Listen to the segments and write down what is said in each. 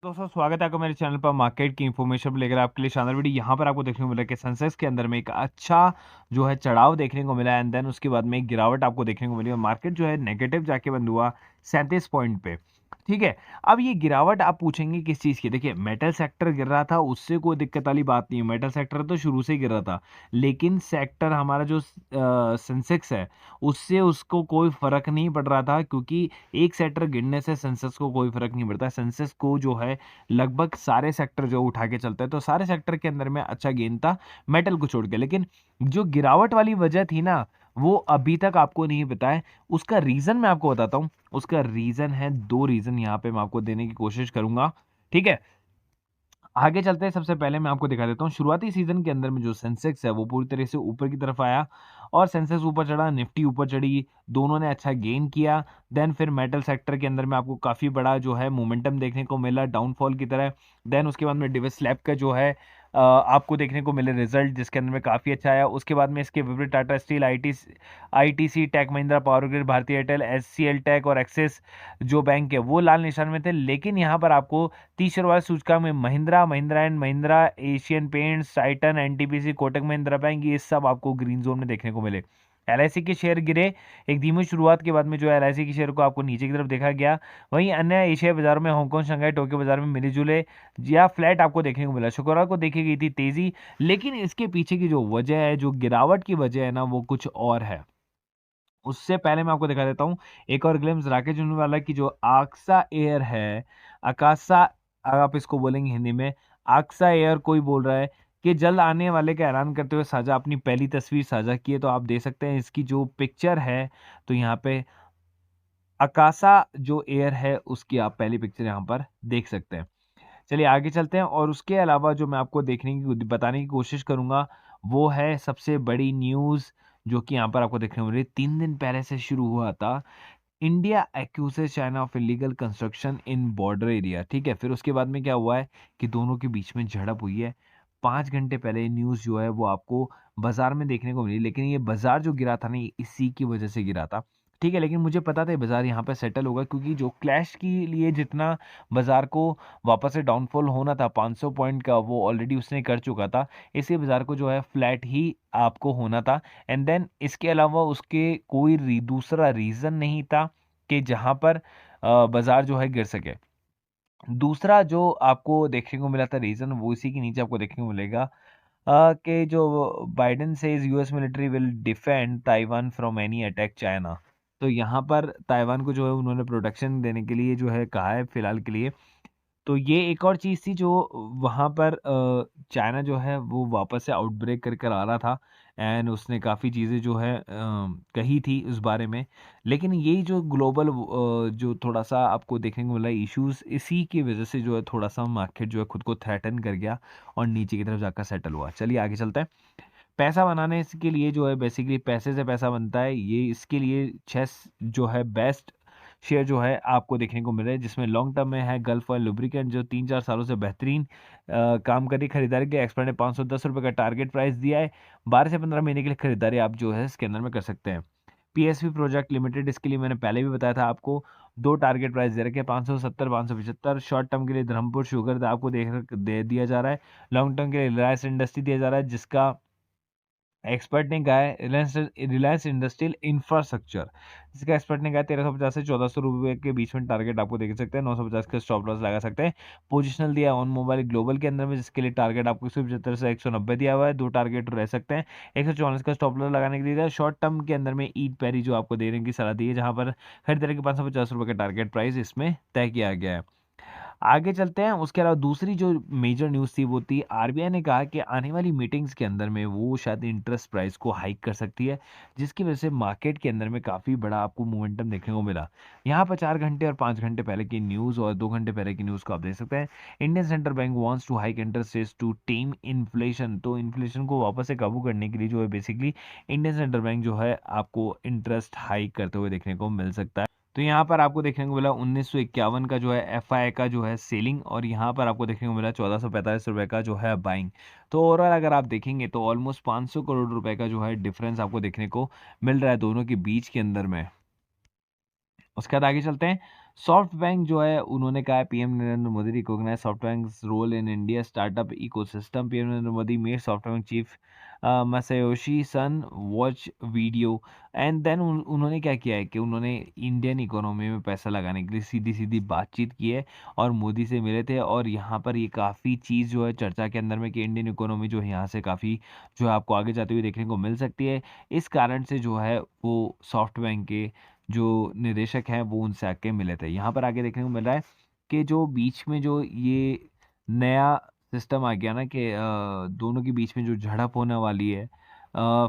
दोस्तों स्वागत है आपका मेरे चैनल पर मार्केट की इन्फॉर्मेशन लेकर आपके लिए शानदार वीडियो। यहाँ पर आपको देखने को मिला कि सेंसेक्स के अंदर में एक अच्छा जो है चढ़ाव देखने को मिला एंड देन उसके बाद में एक गिरावट आपको देखने को मिली और मार्केट जो है नेगेटिव जाके बंद हुआ 37 पॉइंट पे। ठीक है। अब ये गिरावट आप पूछेंगे किस चीज़ की। देखिए मेटल सेक्टर गिर रहा था, उससे कोई दिक्कत वाली बात नहीं है, मेटल सेक्टर तो शुरू से ही गिर रहा था। लेकिन सेक्टर हमारा जो सेंसेक्स है उससे उसको कोई फर्क नहीं पड़ रहा था, क्योंकि एक सेक्टर गिरने से सेंसेक्स को कोई फर्क नहीं पड़ता। सेंसेक्स को जो है लगभग सारे सेक्टर जो उठा के चलता है, तो सारे सेक्टर के अंदर में अच्छा गेन था मेटल को छोड़ के। लेकिन जो गिरावट वाली वजह थी ना, वो अभी तक आपको नहीं पता है। उसका रीजन मैं आपको बताता हूं। उसका रीजन है, दो रीजन यहाँ पे मैं आपको देने की कोशिश करूंगा। ठीक है। आगे चलते हैं। सबसे पहले मैं आपको दिखा देता हूँ शुरुआती सीजन के अंदर में जो सेंसेक्स है वो पूरी तरह से ऊपर की तरफ आया और सेंसेक्स ऊपर चढ़ा, निफ्टी ऊपर चढ़ी, दोनों ने अच्छा गेन किया। देन फिर मेटल सेक्टर के अंदर में आपको काफी बड़ा जो है मोमेंटम देखने को मिला डाउनफॉल की तरह। देन उसके बाद में डिविस स्लैब का जो है आपको देखने को मिले रिजल्ट, जिसके अंदर में काफी अच्छा आया। उसके बाद में इसके विपरीत Tata steel, ITC, tech Mahindra, power grid, भारतीय एयरटेल, एचसीएल टेक और एक्सिस जो बैंक है वो लाल निशान में थे। लेकिन यहाँ पर आपको 30 शुरुआत सूचकांक में Mahindra, Mahindra and Mahindra, Asian paints, Titan, NTPC, Kotak Mahindra bank, ये सब आपको ग्रीन जोन में देखने को मिले। एलआईसी के शेयर गिरे एक धीमी शुरुआत के बाद में, जो एलआईसी के शेयर को आपको नीचे की तरफ देखा गया। वहीं अन्य एशियाई बाजारों में हांगकांग, शंघाई, टोक्यो बाजार में मिले जुले या फ्लैट आपको देखने को मिला। शुक्रवार को देखी गई थी तेजी, लेकिन इसके पीछे की जो वजह है, जो गिरावट की वजह है ना, वो कुछ और है। उससे पहले मैं आपको दिखा देता हूँ एक और ग्लिम्स राकेश जूनवाला की जो आक्सा एयर है। आकाशा आप इसको बोलेंगे हिंदी में, आक्सा एयर कोई बोल रहा है कि जल्द आने वाले का ऐलान करते हुए साझा अपनी पहली तस्वीर साझा की है। तो आप देख सकते हैं इसकी जो पिक्चर है, तो यहाँ पे आकाशा जो एयर है उसकी आप पहली पिक्चर यहाँ पर देख सकते हैं। चलिए आगे चलते हैं। और उसके अलावा जो मैं आपको देखने की बताने की कोशिश करूंगा वो है सबसे बड़ी न्यूज़, जो कि यहाँ पर आपको देखने को मिल रही है। 3 दिन पहले से शुरू हुआ था। India accuses China of illegal construction in border area. ठीक है। फिर उसके बाद में क्या हुआ है कि दोनों के बीच में झड़प हुई है। 5 घंटे पहले न्यूज़ जो है वो आपको बाजार में देखने को मिली, लेकिन ये बाजार जो गिरा था ना, ये इसी की वजह से गिरा था। ठीक है। लेकिन मुझे पता था ये बाजार यहाँ पे सेटल होगा, क्योंकि जो क्लैश के लिए जितना बाजार को वापस से डाउनफॉल होना था 500 पॉइंट का, वो ऑलरेडी उसने कर चुका था। इसी बाजार को जो है फ्लैट ही आपको होना था। एंड देन इसके अलावा उसके कोई दूसरा रीजन नहीं था कि जहां पर बाजार जो है गिर सके। दूसरा जो आपको देखने को मिला था रीजन, वो इसी के नीचे आपको देखने को मिलेगा कि Joe Biden says US military will defend Taiwan from any attack China. तो यहाँ पर ताइवान को जो है उन्होंने प्रोटेक्शन देने के लिए जो है कहा है फिलहाल के लिए। तो ये एक और चीज़ थी जो वहाँ पर चाइना जो है वो वापस से आउटब्रेक कर कर आ रहा था एंड उसने काफ़ी चीज़ें जो है कही थी उस बारे में। लेकिन यही जो ग्लोबल जो थोड़ा सा आपको देखने को मिला इश्यूज, इसी की वजह से जो है थोड़ा सा मार्केट जो है खुद को थ्रेटन कर गया और नीचे की तरफ जाकर सेटल हुआ। चलिए आगे चलते हैं। पैसा बनाने के लिए जो है बेसिकली पैसे से पैसा बनता है, ये इसके लिए 6 जो है बेस्ट शेयर जो है आपको देखने को मिल रहे हैं, जिसमें लॉन्ग टर्म में है गल्फ ऑयल लुब्रिकेंट, जो 3-4 सालों से बेहतरीन काम कर रही है। खरीदारी के एक्सपर्ट ने ₹510 का टारगेट प्राइस दिया है। 12 से 15 महीने के लिए खरीदारी आप जो है इसके अंदर में कर सकते हैं। पीएसवी प्रोजेक्ट लिमिटेड, इसके लिए मैंने पहले भी बताया था आपको, दो टारगेट प्राइस दे रखे हैं, 570, 575। शॉर्ट टर्म के लिए धर्मपुर शुगर आपको दे दिया जा रहा है। लॉन्ग टर्म के लिए रिलायंस इंडस्ट्री दिया जा रहा है, जिसका एक्सपर्ट ने कहा है रिलायंस रिलायंस इंडस्ट्रियल इंफ्रास्ट्रक्चर, जिसका एक्सपर्ट ने कहा 1350 से 1400 रुपये के बीच में टारगेट आपको देख सकते हैं। 950 का स्टॉप लॉस लगा सकते हैं। पोजिशनल दिया ऑन मोबाइल ग्लोबल के अंदर में, जिसके लिए टारगेट आपको 175 से 190 दिया हुआ है। दो टारगेट रह सकते हैं। 144 का स्टॉप लॉस लगाने के लिए शॉर्ट टर्म के अंदर में ईद पैरी जो आपको देने की सलाह दी है, जहां पर खरीदारी के 550 रुपये का टारगेट प्राइस इसमें तय किया गया है। आगे चलते हैं। उसके अलावा दूसरी जो मेजर न्यूज़ थी वो थी आरबीआई ने कहा कि आने वाली मीटिंग्स के अंदर में वो शायद इंटरेस्ट प्राइस को हाइक कर सकती है, जिसकी वजह से मार्केट के अंदर में काफ़ी बड़ा आपको मोमेंटम देखने को मिला। यहाँ पर 4 घंटे और 5 घंटे पहले की न्यूज़ और 2 घंटे पहले की न्यूज़ को आप देख सकते हैं। Indian central bank wants to hike interest rates to tame inflation. तो इन्फ्लेशन को वापस से काबू करने के लिए जो है बेसिकली इंडियन सेंट्रल बैंक जो है आपको इंटरेस्ट हाइक करते हुए देखने को मिल सकता है। तो यहाँ पर आपको देखने को मिला 1951 का जो है एफआई का जो है सेलिंग, और यहाँ पर आपको देखने को मिला 1445 रुपये का जो है बाइंग। तो ओवरऑल अगर आप देखेंगे तो ऑलमोस्ट 500 करोड़ रुपए का जो है डिफरेंस आपको देखने को मिल रहा है दोनों के बीच के अंदर में। उसके बाद आगे चलते हैं। सॉफ्ट बैंक जो है उन्होंने कहा है, PM Narendra Modi recognise SoftBank's role in India startup ecosystem. PM Narendra Modi made SoftBank chief Masayoshi Son watch video and then उन्होंने क्या किया है कि उन्होंने इंडियन इकोनॉमी में पैसा लगाने के लिए सीधी सीधी बातचीत की है और मोदी से मिले थे। और यहाँ पर ये काफ़ी चीज़ जो है चर्चा के अंदर में कि इंडियन इकोनॉमी जो है यहाँ से काफ़ी जो है आपको आगे जाते हुए देखने को मिल सकती है। इस कारण से जो है वो सॉफ्ट बैंक के जो निदेशक हैं वो उनसे आके मिले थे। यहाँ पर आगे देखने को मिल रहा है कि जो बीच में जो ये नया सिस्टम आ गया ना कि दोनों के बीच में जो झड़प होने वाली है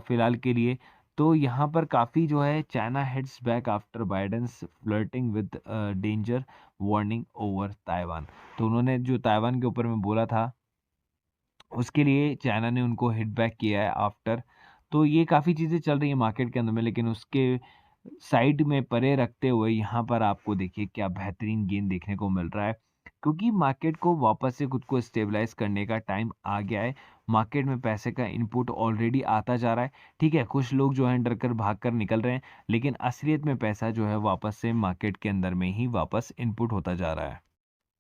फिलहाल के लिए, तो यहाँ पर काफ़ी जो है China heads back after Biden's flirting with danger warning over Taiwan. तो उन्होंने जो ताइवान के ऊपर में बोला था उसके लिए चाइना ने उनको हिट बैक किया है आफ्टर। तो ये काफ़ी चीज़ें चल रही है मार्केट के अंदर में, लेकिन उसके साइड में परे रखते हुए यहाँ पर आपको देखिए क्या बेहतरीन गेन देखने को मिल रहा है, क्योंकि मार्केट को वापस से खुद को स्टेबलाइज करने का टाइम आ गया है। मार्केट में पैसे का इनपुट ऑलरेडी आता जा रहा है। ठीक है, कुछ लोग जो हैं डर कर भाग कर निकल रहे हैं, लेकिन असलियत में पैसा जो है वापस से मार्केट के अंदर में ही वापस इनपुट होता जा रहा है।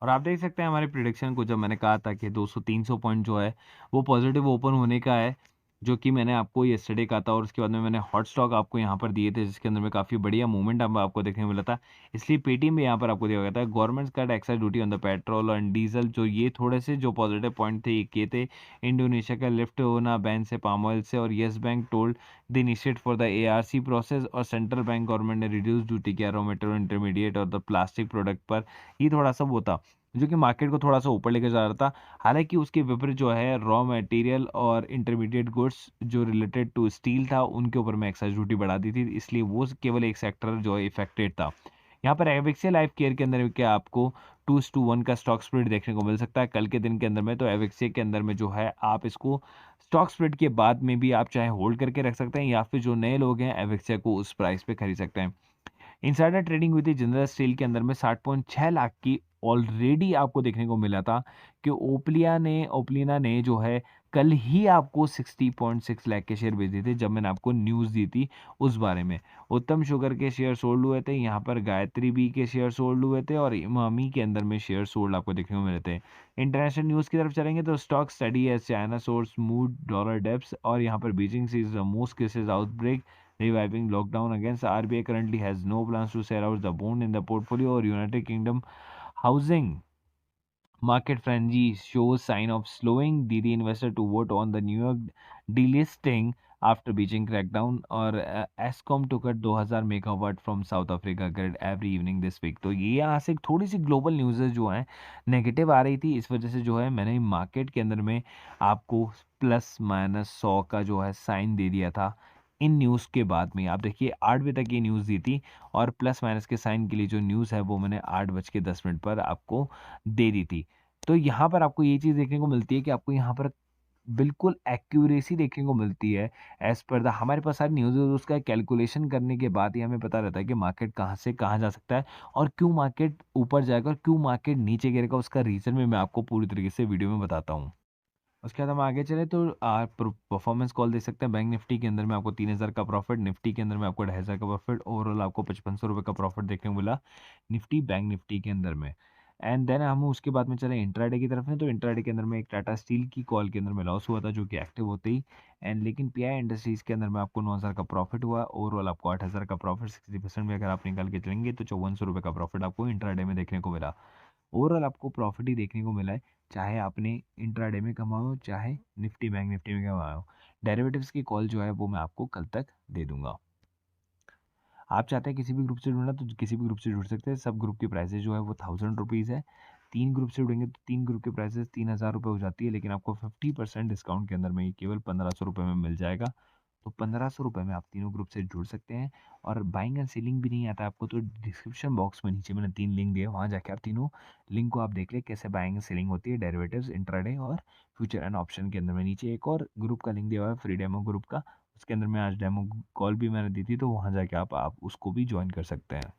और आप देख सकते हैं हमारे प्रिडिक्शन को, जब मैंने कहा था कि 200-300 पॉइंट जो है वो पॉजिटिव ओपन होने का है, जो कि मैंने आपको यस्टरडे कहा था। और उसके बाद में मैंने हॉट स्टॉक आपको यहाँ पर दिए थे जिसके अंदर में काफ़ी बढ़िया मूवमेंट अब आपको देखने को मिला था। इसलिए पेटीएम भी यहाँ पर आपको दिया गया था। Government cut excise duty on the petrol और डीजल, जो ये थोड़े से जो पॉजिटिव पॉइंट थे ये किए थे। इंडोनेशिया का लिफ्ट होना बैन से पाम ऑयल से, और yes bank told the initiate for the ARC process, और सेंट्रल बैंक गवर्नमेंट ने रिड्यूस ड्यूटी किया रॉ मटेरियल इंटरमीडिएट और द प्लास्टिक प्रोडक्ट पर। ये थोड़ा सा वो था जो कि मार्केट को थोड़ा सा ऊपर लेकर जा रहा था। हालांकि उसके विपरीत जो है रॉ मटेरियल और इंटरमीडिएट गुड्स जो रिलेटेड टू स्टील था उनके ऊपर में एक्साइज ड्यूटी बढ़ा दी थी, इसलिए वो केवल एक सेक्टर जो है इफेक्टेड था। यहाँ पर एविक्सिया लाइफ केयर के अंदर क्या आपको 2:1 का स्टॉक स्प्लिट देखने को मिल सकता है कल के दिन के अंदर में। तो एविक्सिया के अंदर में जो है आप इसको स्टॉक स्प्लिट के बाद में भी आप चाहे होल्ड करके रख सकते हैं, या फिर जो नए लोग हैं एविक्सिया को उस प्राइस पे खरीद सकते हैं। इनसाइडर ट्रेडिंग हुई थी जिंदल स्टील के अंदर में 60.6 लाख की ऑलरेडी आपको देखने को मिला था कि ओपलिना ने जो है कल ही आपको 60.6 लाख के शेयर बेच दिए थे जब मैंने आपको न्यूज़ दी थी उस बारे में। उत्तम शुगर के शेयर सोल्ड हुए थे, यहाँ पर गायत्री बी के शेयर सोल्ड हुए थे, और इमामी के अंदर में शेयर सोल्ड आपको देखने को मिले थे। इंटरनेशनल न्यूज़ की तरफ चलेंगे तो stock steady as China sours mood dollar dips, और यहाँ पर Beijing sees the most cases outbreak reviving lockdown against. RBI currently has no plans to sell out the bond in the portfolio, or United Kingdom housing market frenzy shows sign of slowing. DD investor to vote on the New York delisting after Beijing crackdown. और Eskom to cut 2000 megawatt from South Africa grid every evening this week. तो ये यहाँ से थोड़ी सी global news जो हैं negative आ रही थी, इस वजह से जो है मैंने मार्केट के अंदर में आपको +- 100 का जो है साइन दे दिया था। इन न्यूज़ के बाद में आप देखिए 8 बजे तक ये न्यूज़ दी थी, और +- के साइन के लिए जो न्यूज़ है वो मैंने 8:10 पर आपको दे दी थी। तो यहाँ पर आपको ये चीज़ देखने को मिलती है कि आपको यहाँ पर बिल्कुल एक्यूरेसी देखने को मिलती है। एज़ पर द हमारे पास सारी न्यूज़ है, उसका कैलकुलेशन करने के बाद ही हमें पता रहता है कि मार्केट कहाँ से कहाँ जा सकता है, और क्यों मार्केट ऊपर जाएगा और क्यों मार्केट नीचे गिरेगा, उसका रीज़न भी मैं आपको पूरी तरीके से वीडियो में बताता हूँ। उसके बाद हम आगे चले तो आप परफॉर्मेंस कॉल देख सकते हैं। बैंक निफ्टी के अंदर में आपको 3000 का प्रॉफिट, निफ्टी के अंदर में आपको 2500 का प्रॉफिट, ओवरऑल आपको 5500 रुपये का प्रॉफिट देखने को मिला निफ्टी बैंक निफ्टी के अंदर में। एंड देन हम उसके बाद में चले इंट्राडे की तरफ में। तो इंट्राडे के अंदर में एक टाटा स्टील की कॉल के अंदर में लॉस हुआ था जो कि एक्टिव होते ही, एंड लेकिन पीआई इंडस्ट्रीज के अंदर में आपको 9000 का प्रॉफिट हुआ। ओवरऑल आपको 8000 का प्रॉफिट, 60% में अगर आप निकाल के चलेंगे तो 5400 रुपये का प्रॉफिट आपको इंट्राडे में देखने को मिला। ओवरऑल आपको प्रॉफिट ही देखने को मिला है, चाहे आपने इंट्राडे में कमाओ हो, चाहे निफ्टी बैंक निफ्टी में कमाओ हो। डेरिवेटिव्स की कॉल जो है वो मैं आपको कल तक दे दूंगा। आप चाहते हैं किसी भी ग्रुप से जुड़ना तो किसी भी ग्रुप से जुड़ सकते हैं। सब ग्रुप की प्राइसेस जो है वो 1000 रुपीज़ है। 3 ग्रुप से जुड़ेंगे तो 3 ग्रुप की प्राइसेस 3000 रुपये हो जाती है, लेकिन आपको 50% डिस्काउंट के अंदर में ये केवल 1500 रुपये में मिल जाएगा। तो 1500 रुपये में आप तीनों ग्रुप से जुड़ सकते हैं। और बाइंग एंड सेलिंग भी नहीं आता आपको तो डिस्क्रिप्शन बॉक्स में नीचे मैंने 3 लिंक दिए, वहाँ जाके आप तीनों लिंक को आप देख लें कैसे बाइंग एंड सेलिंग होती है डेरिवेटिव्स, इंट्राडे और फ्यूचर एंड ऑप्शन के अंदर में। नीचे एक और ग्रुप का लिंक दिया हुआ है फ्री डेमो ग्रुप का, उसके अंदर में आज डेमो कॉल भी मैंने दी थी, तो वहाँ जाके आप उसको भी ज्वाइन कर सकते हैं।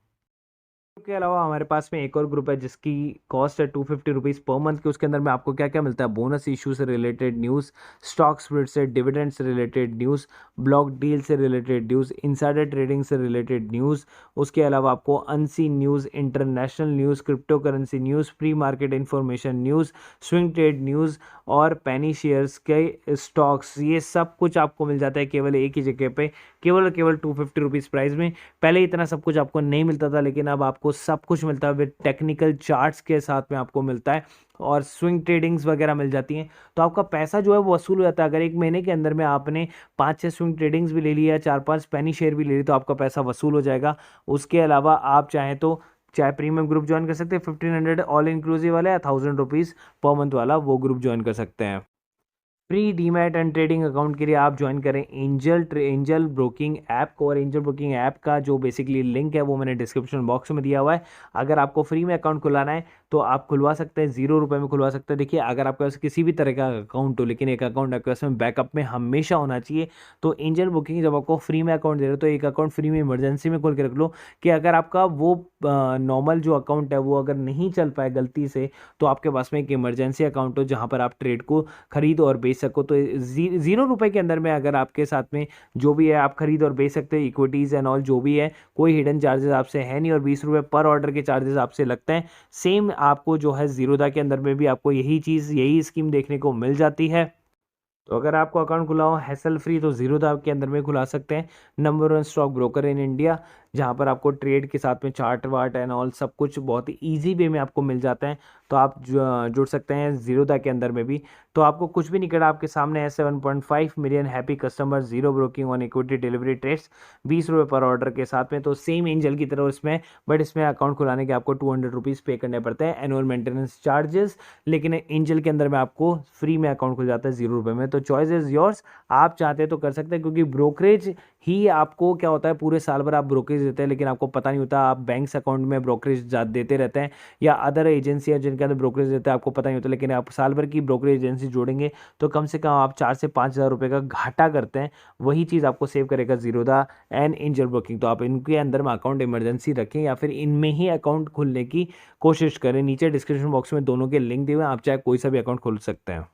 के अलावा हमारे पास में एक और ग्रुप है जिसकी कॉस्ट है 250 रुपीज़ पर मंथ की। उसके अंदर में आपको क्या क्या मिलता है, बोनस इशू से रिलेटेड न्यूज़, स्टॉक स्प्लिट से, डिविडेंड से रिलेटेड न्यूज़, ब्लॉक डील से रिलेटेड न्यूज़, इनसाइडर ट्रेडिंग से रिलेटेड न्यूज़। उसके अलावा आपको unseen news, international news, crypto currency news, pre market information news, swing trade news और पेनी shares के स्टॉक्स, ये सब कुछ आपको मिल जाता है केवल एक ही जगह पे, केवल और केवल 250 रुपीज़ प्राइस में। पहले इतना सब कुछ आपको नहीं मिलता था, लेकिन अब आपको सब कुछ मिलता है विद टेक्निकल चार्ट्स के साथ में आपको मिलता है, और स्विंग ट्रेडिंग्स वगैरह मिल जाती हैं। तो आपका पैसा जो है वो वसूल हो जाता है। अगर एक महीने के अंदर में आपने 5-6 स्विंग ट्रेडिंग्स भी ले लिया, 4-5 पेनी शेयर भी ले ली, तो आपका पैसा वसूल हो जाएगा। उसके अलावा आप चाहें तो चाहे प्रीमियम ग्रुप ज्वाइन कर सकते हैं, 1500 ऑल इंक्लूसिव वाला, या 1000 रुपीज़ पर मंथ वाला वो ग्रुप ज्वाइन कर सकते हैं। Free demat and trading account के लिए आप ज्वाइन करें एंजल ब्रोकिंग ऐप को, और एंजल ब्रोकिंग ऐप का जो बेसिकली लिंक है वो मैंने डिस्क्रिप्शन बॉक्स में दिया हुआ है। अगर आपको फ्री में अकाउंट खुलाना है तो आप खुलवा सकते हैं, 0 रुपये में खुलवा सकते हैं। देखिए, अगर आपके पास किसी भी तरह का अकाउंट हो, लेकिन एक अकाउंट आपके पास में बैकअप में हमेशा होना चाहिए। तो एंजल ब्रोकिंग जब आपको फ्री में अकाउंट दे रहे हो तो एक अकाउंट फ्री में इमरजेंसी में खोल के रख लो, कि अगर आपका वो नॉर्मल जो अकाउंट है वो अगर नहीं चल पाए गलती से, तो आपके पास में एक इमरजेंसी अकाउंट हो जहाँ पर आप ट्रेड को खरीद और बेच सको। तो 0 रुपये के अंदर में अगर आपके साथ में जो भी है आप खरीद और बेच सकते हो, इक्विटीज़ एंड ऑल जो भी है, कोई हिडन चार्जेस आपसे है नहीं, और 20 रुपये पर ऑर्डर के चार्जेस आपसे लगते हैं। सेम आपको जो है जीरोधा के अंदर में भी आपको यही चीज़, यही स्कीम देखने को मिल जाती है। तो अगर आपको अकाउंट खुला हो हैसल फ्री, तो जीरोधा के अंदर में खुला सकते हैं। Number 1 stock broker in India, जहाँ पर आपको ट्रेड के साथ में चार्ट वार्ट एंड ऑल सब कुछ बहुत ही ईजी वे में आपको मिल जाता है। तो आप जुड़ सकते हैं जीरोधा के अंदर में भी। तो आपको कुछ भी नहीं करना, आपके सामने है 7.5 million happy customer, zero broking on equity delivery trades, 20 रुपये पर ऑर्डर के साथ में। तो सेम एंजल की तरह इसमें, बट इसमें अकाउंट खुलाने के आपको 200 रुपीज़ पे करने पड़ते हैं एनुअल मेंटेनेंस चार्जेस, लेकिन एंजल के अंदर में आपको फ्री में अकाउंट खुल जाता है 0 रुपये में। तो चॉइस इज योर्स, आप चाहते हैं तो कर सकते हैं, क्योंकि ब्रोकरेज ही आपको क्या होता है, पूरे साल भर आप ब्रोकरेज देते हैं लेकिन आपको पता नहीं होता, आप बैंक्स अकाउंट में ब्रोकरेज देते रहते हैं, या अदर एजेंसी जिनके अंदर ब्रोकरेज देते हैं आपको पता नहीं होता, लेकिन आप साल भर की ब्रोकरेज एजेंसी जोड़ेंगे तो कम से कम आप 4 से 5 हज़ार रुपये का घाटा करते हैं। वही चीज़ आपको सेव करेगा जीरोधा एंड एंजल ब्रोकिंग। तो आप इनके अंदर में अकाउंट इमरजेंसी रखें, या फिर इनमें ही अकाउंट खोलने की कोशिश करें। नीचे डिस्क्रिप्शन बॉक्स में दोनों के लिंक दिए हुए हैं, आप चाहे कोई सा भी अकाउंट खोल सकते हैं।